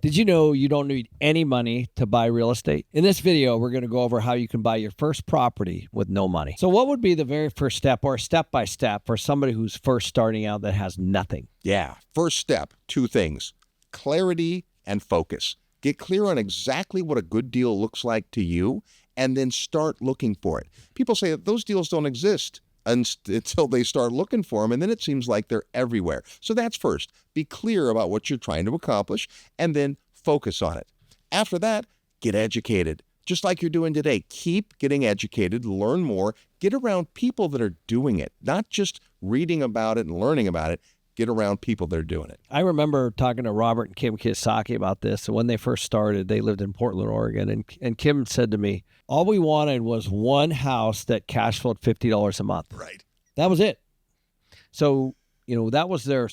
Did you know you don't need any money to buy real estate? In this video, we're going to go over how you can buy your first property with no money. So what would be the very first step or step-by-step for somebody who's first starting out that has nothing? Yeah. First step, two things: clarity and focus. Get clear on exactly what a good deal looks like to you, and then start looking for it. People say that those deals don't exist until they start looking for them, and then it seems like they're everywhere. So that's first. Be clear about what you're trying to accomplish, and then focus on it. After that, get educated. Just like you're doing today, keep getting educated, learn more, get around people that are doing it, not just reading about it and learning about it. Get around people that are doing it. I remember talking to Robert and Kim Kiyosaki about this. And when they first started, they lived in Portland, Oregon. And Kim said to me, all we wanted was one house that cash flowed $50 a month. Right. That was it. So, that was their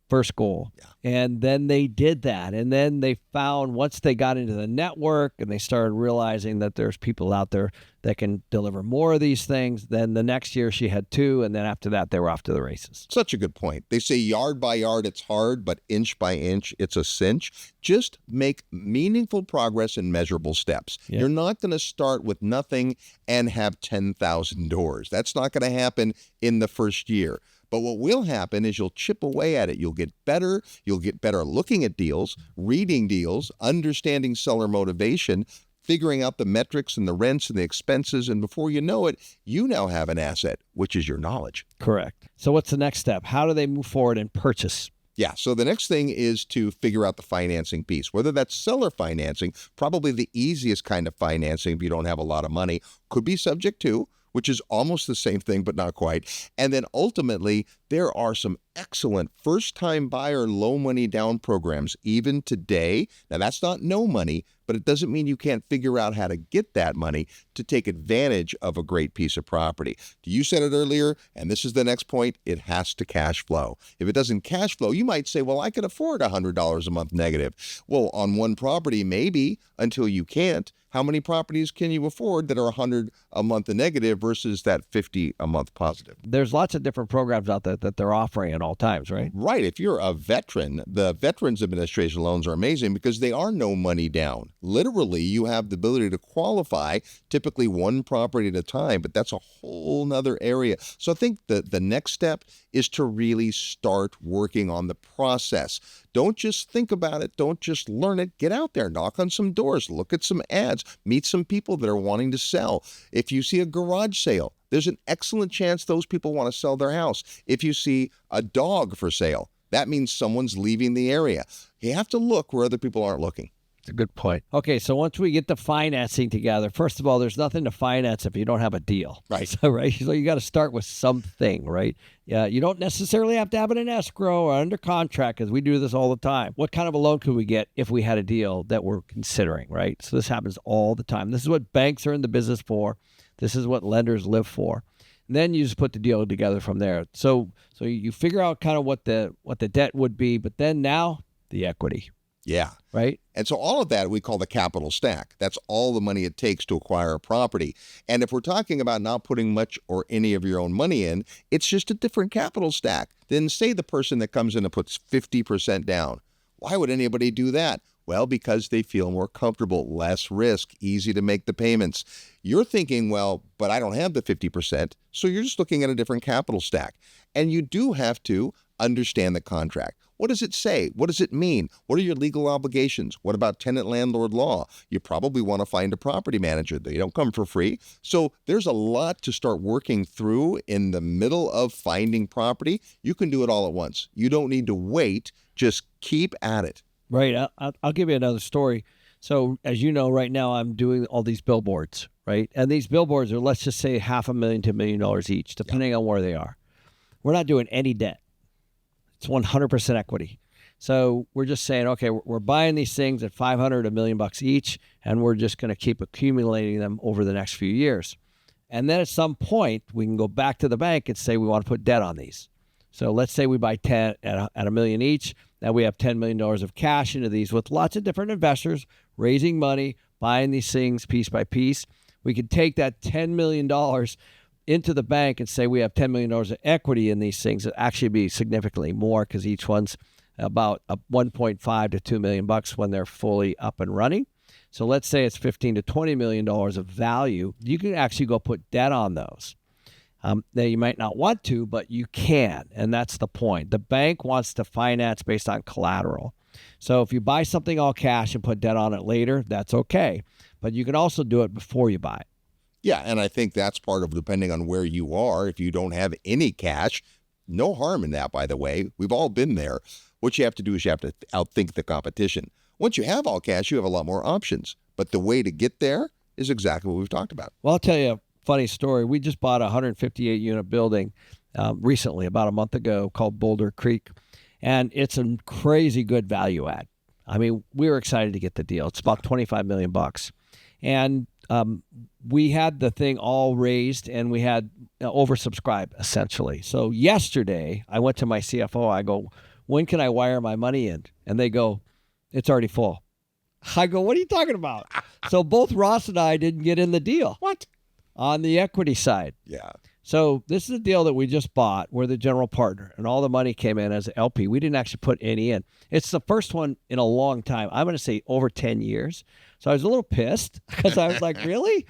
first goal. Yeah. And then they did that. And then they found, once they got into the network and they started realizing that there's people out there that can deliver more of these things, then the next year she had two. And then after that, they were off to the races. Such a good point. They say yard by yard, it's hard, but inch by inch, it's a cinch. Just make meaningful progress in measurable steps. Yeah. You're not going to start with nothing and have 10,000 doors. That's not going to happen in the first year. But what will happen is you'll chip away at it. You'll get better. You'll get better looking at deals, reading deals, understanding seller motivation, figuring out the metrics and the rents and the expenses. And before you know it, you now have an asset, which is your knowledge. Correct. So what's the next step? How do they move forward and purchase? Yeah, so the next thing is to figure out the financing piece, whether that's seller financing, probably the easiest kind of financing if you don't have a lot of money, could be subject to, which is almost the same thing, but not quite. And then ultimately, there are some excellent first-time buyer low money down programs even today. Now, that's not no money, but it doesn't mean you can't figure out how to get that money to take advantage of a great piece of property. You said it earlier, and this is the next point, it has to cash flow. If it doesn't cash flow, you might say, well, I could afford $100 a month negative. Well, on one property, maybe, until you can't. How many properties can you afford that are $100 a month negative versus that $50 a month positive? There's lots of different programs out there that they're offering at all times, right? Right. If you're a veteran, the Veterans Administration loans are amazing because they are no money down. Literally, you have the ability to qualify, typically one property at a time, but that's a whole nother area. So I think the next step is to really start working on the process. Don't just think about it. Don't just learn it. Get out there, knock on some doors, look at some ads, meet some people that are wanting to sell. If you see a garage sale, there's an excellent chance those people want to sell their house. If you see a dog for sale, that means someone's leaving the area. You have to look where other people aren't looking. It's a good point. Okay, so once we get the financing together, first of all, there's nothing to finance if you don't have a deal. Right. So you got to start with something, right? Yeah, you don't necessarily have to have it in escrow or under contract, because we do this all the time. What kind of a loan could we get if we had a deal that we're considering, right? So this happens all the time. This is what banks are in the business for. This is what lenders live for. And then you just put the deal together from there. So you figure out kind of what the debt would be, but then now the equity. Yeah. Right. And so all of that we call the capital stack. That's all the money it takes to acquire a property. And if we're talking about not putting much or any of your own money in, it's just a different capital stack than, say, the person that comes in and puts 50% down. Why would anybody do that? Well, because they feel more comfortable, less risk, easy to make the payments. You're thinking, well, but I don't have the 50%. So you're just looking at a different capital stack. And you do have to understand the contract. What does it say? What does it mean? What are your legal obligations? What about tenant-landlord law? You probably want to find a property manager. They don't come for free. So there's a lot to start working through in the middle of finding property. You can do it all at once. You don't need to wait. Just keep at it. Right. I'll give you another story. So as you know, right now I'm doing all these billboards, right? And these billboards are, let's just say, $500,000 to $1 million each, depending on where they are. We're not doing any debt. It's 100% equity. So we're just saying, okay, we're buying these things at $500, $1 million each, and we're just going to keep accumulating them over the next few years. And then at some point, we can go back to the bank and say we want to put debt on these. So let's say we buy 10 at $1 million each. Now we have $10 million of cash into these with lots of different investors raising money, buying these things piece by piece. We could take that $10 million into the bank and say we have $10 million of equity in these things. It actually be significantly more because each one's about 1.5 to 2 million bucks when they're fully up and running. So let's say it's 15 to 20 million dollars of value. You can actually go put debt on those. Now, you might not want to, but you can, and that's the point. The bank wants to finance based on collateral. So if you buy something all cash and put debt on it later, that's okay. But you can also do it before you buy it. Yeah, and I think that's part of depending on where you are. If you don't have any cash, no harm in that, by the way. We've all been there. What you have to do is you have to outthink the competition. Once you have all cash, you have a lot more options. But the way to get there is exactly what we've talked about. Well, I'll tell you a funny story. We just bought a 158-unit building recently, about a month ago, called Boulder Creek. And it's a crazy good value add. I mean, we were excited to get the deal. It's about 25 million bucks. And we had the thing all raised, and we had oversubscribed, essentially. So yesterday, I went to my CFO. I go, when can I wire my money in? And they go, it's already full. I go, what are you talking about? So both Ross and I didn't get in the deal. What? On the equity side. Yeah. So this is a deal that we just bought. We're the general partner, and all the money came in as an LP. We didn't actually put any in. It's the first one in a long time. I'm going to say over 10 years. So I was a little pissed because I was like, really?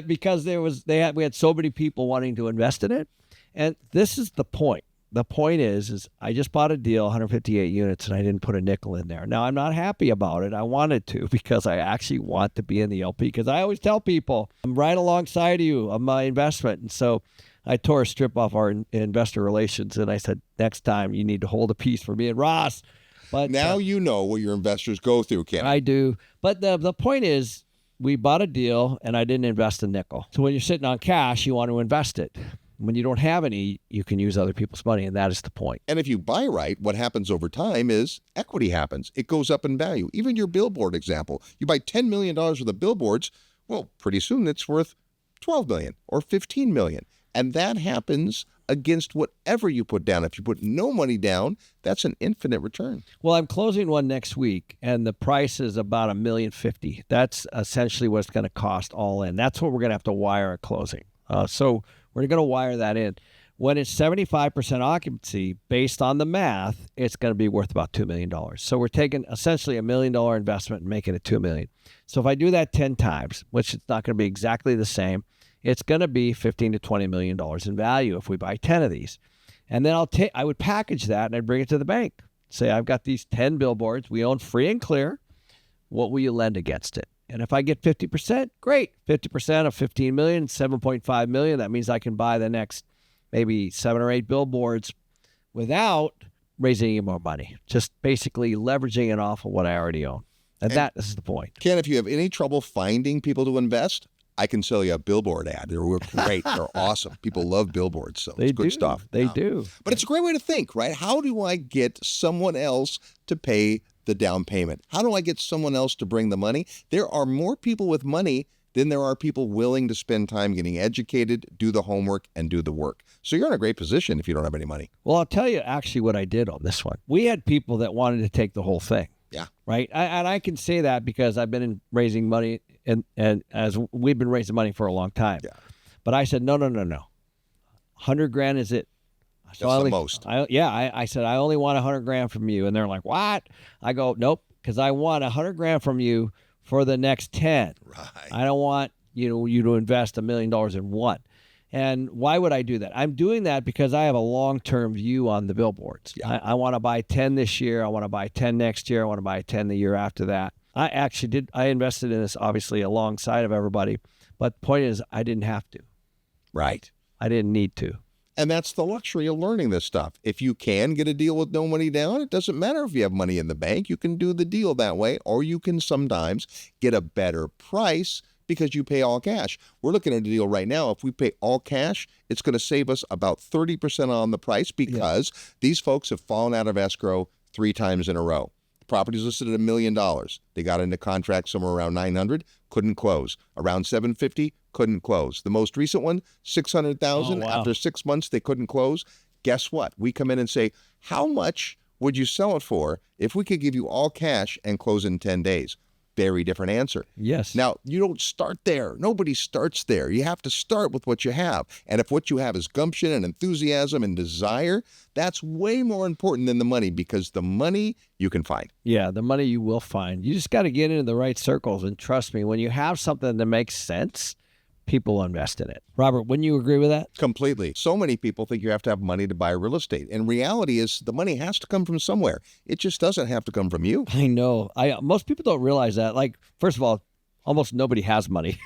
Because we had so many people wanting to invest in it. And this is the point. The point is I just bought a deal, 158 units, and I didn't put a nickel in there. Now, I'm not happy about it. I wanted to because I actually want to be in the LP, because I always tell people I'm right alongside you on my investment. And so I tore a strip off our investor relations, and I said, next time you need to hold a piece for me and Ross. But now you know what your investors go through, Ken. I do. But the point is, we bought a deal, and I didn't invest a nickel. So when you're sitting on cash, you want to invest it. When you don't have any, you can use other people's money, and that is the point. And if you buy right, what happens over time is equity happens. It goes up in value. Even your billboard example, you buy $10 million worth of billboards, well, pretty soon it's worth $12 million or $15 million. And that happens against whatever you put down. If you put no money down, that's an infinite return. Well, I'm closing one next week, and the price is about $1.05 million. That's essentially what it's going to cost all in. That's what we're going to have to wire at closing. So we're going to wire that in. When it's 75% occupancy, based on the math, it's going to be worth about $2 million. So we're taking essentially $1 million investment and making it $2 million. So if I do that 10 times, which it's not going to be exactly the same, it's going to be $15 to $20 million in value if we buy 10 of these. And then I would package that and I'd bring it to the bank. Say, I've got these 10 billboards. We own free and clear. What will you lend against it? And if I get 50%, great. 50% of 15 million, 7.5 million. That means I can buy the next maybe 7 or 8 billboards without raising any more money. Just basically leveraging it off of what I already own. And that is the point. Ken, if you have any trouble finding people to invest, I can sell you a billboard ad. They're great. They're awesome. People love billboards, so it's good stuff. They do. But it's a great way to think, right? How do I get someone else to pay the down payment? How do I get someone else to bring the money? There are more people with money than there are people willing to spend time getting educated, do the homework, and do the work. So you're in a great position if you don't have any money. Well, I'll tell you actually what I did on this one. We had people that wanted to take the whole thing. Yeah. Right? And I can say that because I've been raising money, and as we've been raising money for a long time. Yeah. But I said, no. 100 grand is it. So That's the most. I said, I only want 100 grand from you. And they're like, what? I go, nope, because I want 100 grand from you for the next 10. Right. I don't want you to invest $1 million in one. And why would I do that? I'm doing that because I have a long-term view on the billboards. Yeah. I want to buy 10 this year. I want to buy 10 next year. I want to buy 10 the year after that. I actually did. I invested in this obviously alongside of everybody. But the point is, I didn't have to. Right. I didn't need to. And that's the luxury of learning this stuff. If you can get a deal with no money down, it doesn't matter if you have money in the bank. You can do the deal that way, or you can sometimes get a better price because you pay all cash. We're looking at a deal right now. If we pay all cash, it's going to save us about 30% on the price because these folks have fallen out of escrow 3 times in a row. The property's listed at $1 million. They got into contract somewhere around 900, couldn't close. Around 750, couldn't close. The most recent one, 600,000. Oh, wow. After 6 months, they couldn't close. Guess what? We come in and say, how much would you sell it for if we could give you all cash and close in 10 days? very different answer. Yes. Now, you don't start there. Nobody starts there. You have to start with what you have. And if what you have is gumption and enthusiasm and desire, that's way more important than the money, because the money you can find. Yeah, the money you will find. You just got to get into the right circles. And trust me, when you have something that makes sense, people will invest in it. Robert, wouldn't you agree with that? Completely. So many people think you have to have money to buy real estate. And reality is the money has to come from somewhere. It just doesn't have to come from you. I know. Most people don't realize that. Like, first of all, almost nobody has money,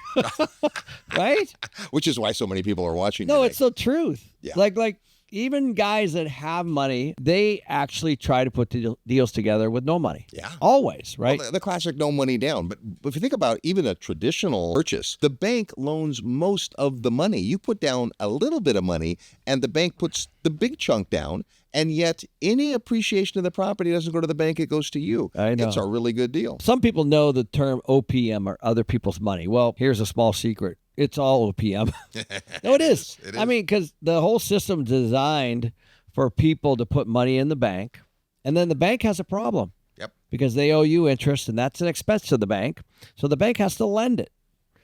right? Which is why so many people are watching No, today. it's the truth. Yeah. Like even guys that have money, they actually try to put deals together with no money. Yeah. Always, right? Well, the classic no money down. But if you think about even a traditional purchase, the bank loans most of the money. You put down a little bit of money and the bank puts the big chunk down. And yet any appreciation of the property doesn't go to the bank. It goes to you. I know. It's a really good deal. Some people know the term OPM, or other people's money. Well, here's a small secret. It's all OPM. No, it is. It is. I mean, because the whole system's designed for people to put money in the bank, and then the bank has a problem. Yep. Because they owe you interest, and that's an expense to the bank. So the bank has to lend it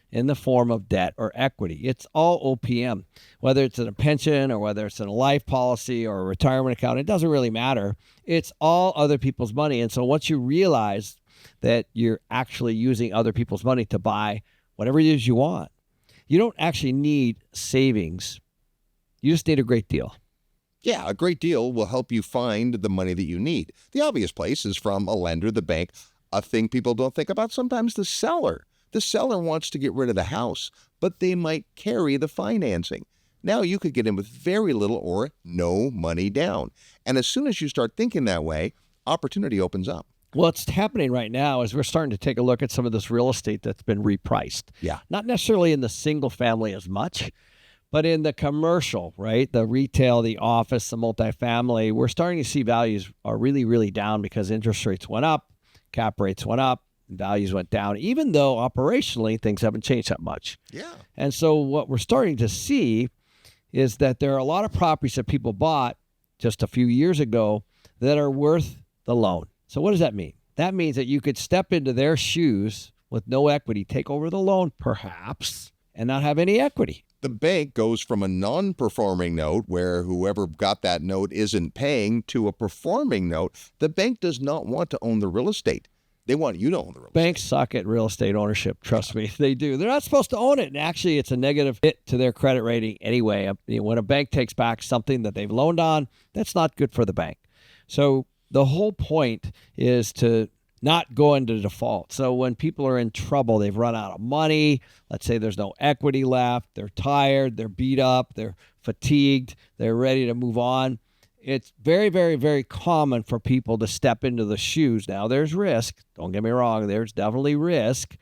in the form of debt or equity. It's all OPM, whether it's in a pension or whether it's in a life policy or a retirement account. It doesn't really matter. It's all other people's money. And so once you realize that you're actually using other people's money to buy whatever it is you want, you don't actually need savings. You just need a great deal. Yeah, a great deal will help you find the money that you need. The obvious place is from a lender, the bank. A thing people don't think about, sometimes the seller. The seller wants to get rid of the house, but they might carry the financing. Now you could get in with very little or no money down. And as soon as you start thinking that way, opportunity opens up. What's happening right now is we're starting to take a look at some of this real estate that's been repriced. Yeah. Not necessarily in the single family as much, but in the commercial, right? The retail, the office, the multifamily, we're starting to see values are really, really down because interest rates went up, cap rates went up, values went down, even though operationally things haven't changed that much. Yeah. And so what we're starting to see is that there are a lot of properties that people bought just a few years ago that are worth the loan. So what does that mean? That means that you could step into their shoes with no equity, take over the loan perhaps, and not have any equity. The bank goes from a non-performing note where whoever got that note isn't paying to a performing note. The bank does not want to own the real estate. They want you to own the real estate. Banks suck at real estate ownership. Trust me, they do. They're not supposed to own it. And actually, it's a negative hit to their credit rating anyway. When a bank takes back something that they've loaned on, that's not good for the bank. So the whole point is to not go into default. So when people are in trouble, they've run out of money. Let's say there's no equity left. They're tired. They're beat up. They're fatigued. They're ready to move on. It's very, very, very common for people to step into the shoes. Now, there's risk. Don't get me wrong. There's definitely risk.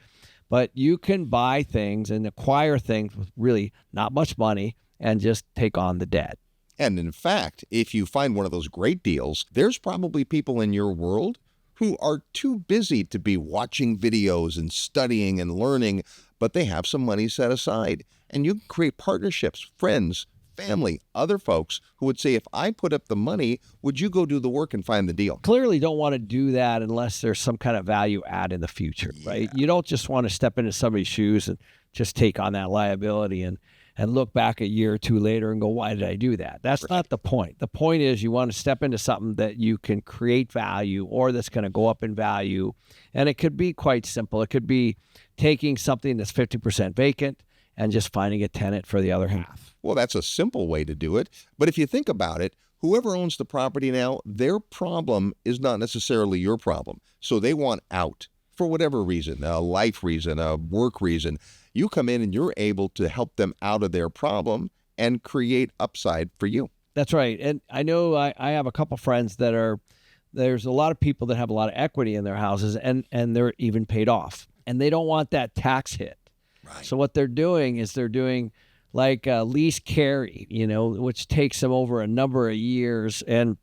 But you can buy things and acquire things with really not much money and just take on the debt. And in fact, if you find one of those great deals, there's probably people in your world who are too busy to be watching videos and studying and learning, but they have some money set aside. And you can create partnerships, friends, family, other folks who would say, if I put up the money, would you go do the work and find the deal? Clearly don't want to do that unless there's some kind of value add in the future, right? You don't just want to step into somebody's shoes and just take on that liability and look back a year or two later and go, why did I do that? That's not the point. The point is you want to step into something that you can create value or that's going to go up in value. And it could be quite simple. It could be taking something that's 50% vacant and just finding a tenant for the other half. Well, that's a simple way to do it. But if you think about it, whoever owns the property now, their problem is not necessarily your problem. So they want out for whatever reason, a life reason, a work reason. You come in and you're able to help them out of their problem and create upside for you. That's right. And I know I have a couple friends there's a lot of people that have a lot of equity in their houses and they're even paid off. And they don't want that tax hit. Right. So what they're doing is they're doing like a lease carry, which takes them over a number of years. And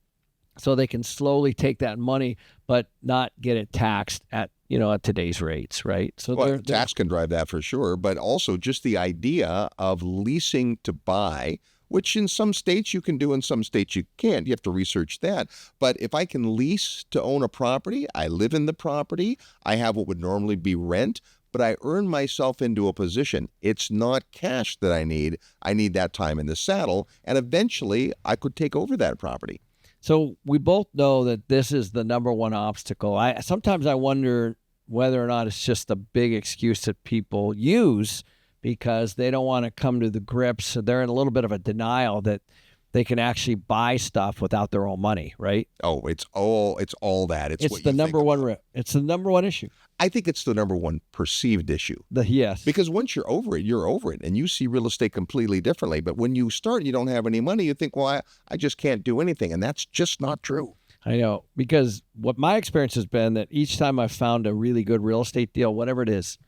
so they can slowly take that money, but not get it taxed at today's rates, right? So tax can drive that for sure, but also just the idea of leasing to buy which in some states you can do, in some states you can't. You have to research that. But if I can lease to own a property, I live in the property, I have what would normally be rent, but I earn myself into a position. It's not cash that I need. I need that time in the saddle, and eventually I could take over that property. So we both know that this is the number one obstacle. Sometimes I wonder whether or not it's just a big excuse that people use because they don't want to come to the grips. So they're in a little bit of a denial that they can actually buy stuff without their own money, right? Oh, it's all that. It's what the you number think one. about. It's the number one issue. I think it's the number one perceived issue. Yes. Because once you're over it, and you see real estate completely differently. But when you start and you don't have any money, you think, well, I just can't do anything. And that's just not true. I know, because what my experience has been that each time I've found a really good real estate deal, whatever it is,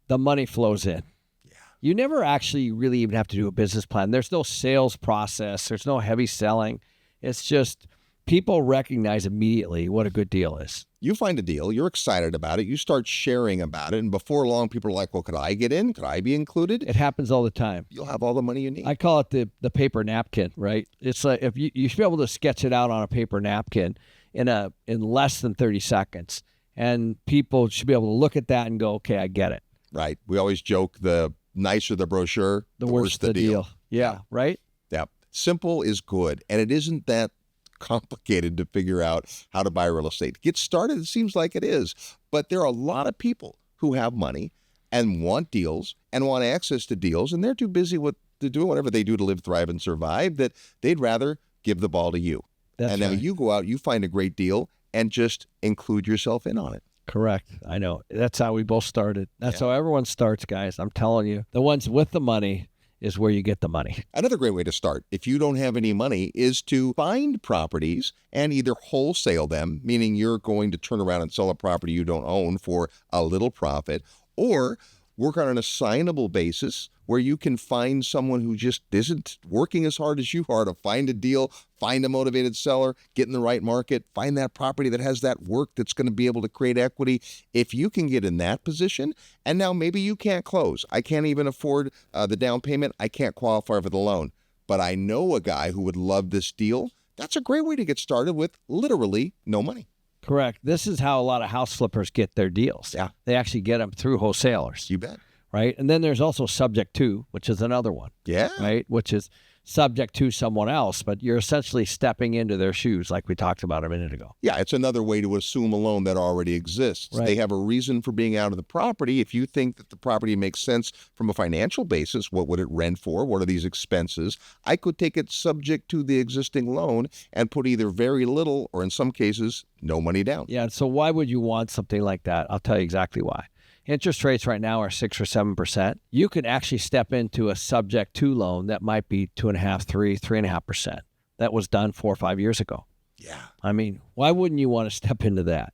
the money flows in. Yeah. You never actually really even have to do a business plan. There's no sales process. There's no heavy selling. It's just people recognize immediately what a good deal is. You find a deal, you're excited about it, you start sharing about it, and before long, people are like, well, could I get in? Could I be included? It happens all the time. You'll have all the money you need. I call it the paper napkin, right? It's like if you should be able to sketch it out on a paper napkin in less than 30 seconds, and people should be able to look at that and go, okay, I get it. Right. We always joke, the nicer the brochure, The worse the deal. Yeah, right? Yeah. Simple is good, and it isn't that complicated to figure out how to buy real estate. Get started, it seems like it is, but there are a lot of people who have money and want deals and want access to deals, and they're too busy to do whatever they do to live, thrive, and survive that they'd rather give the ball to you. That's Now right. you go out, you find a great deal, and just include yourself in on it. Correct. I know. That's how we both started. That's Yeah. how everyone starts, guys. I'm telling you. The ones with the money is where you get the money. Another great way to start, if you don't have any money, is to find properties and either wholesale them, meaning you're going to turn around and sell a property you don't own for a little profit, or work on an assignable basis where you can find someone who just isn't working as hard as you are to find a deal, find a motivated seller, get in the right market, find that property that has that work that's going to be able to create equity. If you can get in that position, and now maybe you can't close. I can't even afford the down payment. I can't qualify for the loan. But I know a guy who would love this deal. That's a great way to get started with literally no money. Correct. This is how a lot of house flippers get their deals. Yeah. They actually get them through wholesalers, You bet. right? And then there's also subject to, which is another one, Yeah. right? Which is subject to someone else, but you're essentially stepping into their shoes like we talked about a minute ago. Yeah, it's another way to assume a loan that already exists. Right. They have a reason for being out of the property. If you think that the property makes sense from a financial basis, what would it rent for? What are these expenses? I could take it subject to the existing loan and put either very little or in some cases, no money down. Yeah. So why would you want something like that? I'll tell you exactly why. Interest rates right now are 6 or 7%. You could actually step into a subject to loan that might be 2.5%, 3.5%. That was done 4 or 5 years ago. Yeah. I mean, why wouldn't you want to step into that?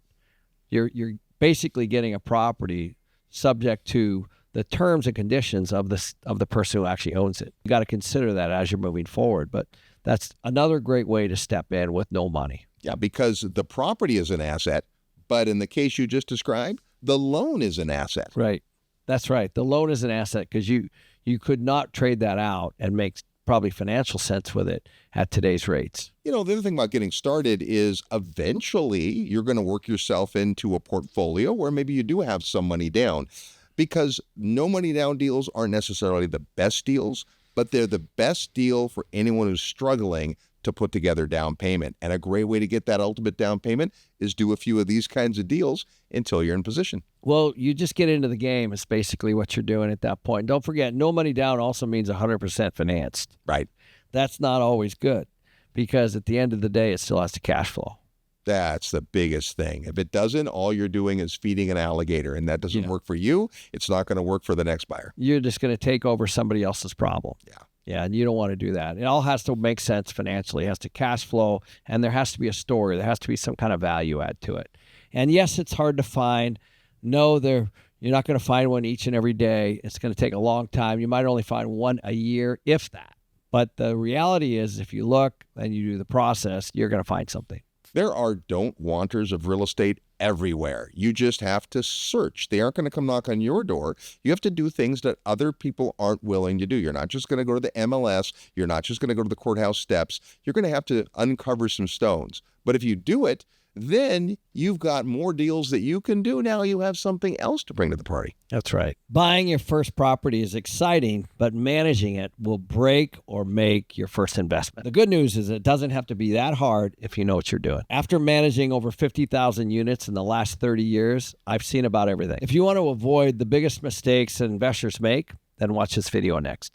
You're basically getting a property subject to the terms and conditions of the person who actually owns it. You got to consider that as you're moving forward. But that's another great way to step in with no money. Yeah, because the property is an asset, but in the case you just described, the loan is an asset. Right. That's right. The loan is an asset because you could not trade that out and make probably financial sense with it at today's rates. You know, the other thing about getting started is eventually you're going to work yourself into a portfolio where maybe you do have some money down, because no money down deals aren't necessarily the best deals, but they're the best deal for anyone who's struggling to put together down payment. And a great way to get that ultimate down payment is do a few of these kinds of deals until you're in position. Well, you just get into the game is basically what you're doing at that point. Don't forget, no money down also means 100% financed. Right. That's not always good because at the end of the day, it still has to cash flow. That's the biggest thing. If it doesn't, all you're doing is feeding an alligator, and that doesn't Yeah. work for you. It's not going to work for the next buyer. You're just going to take over somebody else's problem. Yeah. Yeah, and you don't want to do that. It all has to make sense financially. It has to cash flow, and there has to be a story. There has to be some kind of value add to it. And yes, it's hard to find. No, you're not going to find one each and every day. It's going to take a long time. You might only find one a year, if that. But the reality is, if you look and you do the process, you're going to find something. There are don't wanters of real estate everywhere. You just have to search. They aren't going to come knock on your door. You have to do things that other people aren't willing to do. You're not just going to go to the MLS. You're not just going to go to the courthouse steps. You're going to have to uncover some stones. But if you do it, then you've got more deals that you can do. Now you have something else to bring to the party. That's right. Buying your first property is exciting, but managing it will break or make your first investment. The good news is it doesn't have to be that hard if you know what you're doing. After managing over 50,000 units in the last 30 years, I've seen about everything. If you want to avoid the biggest mistakes that investors make, then watch this video next.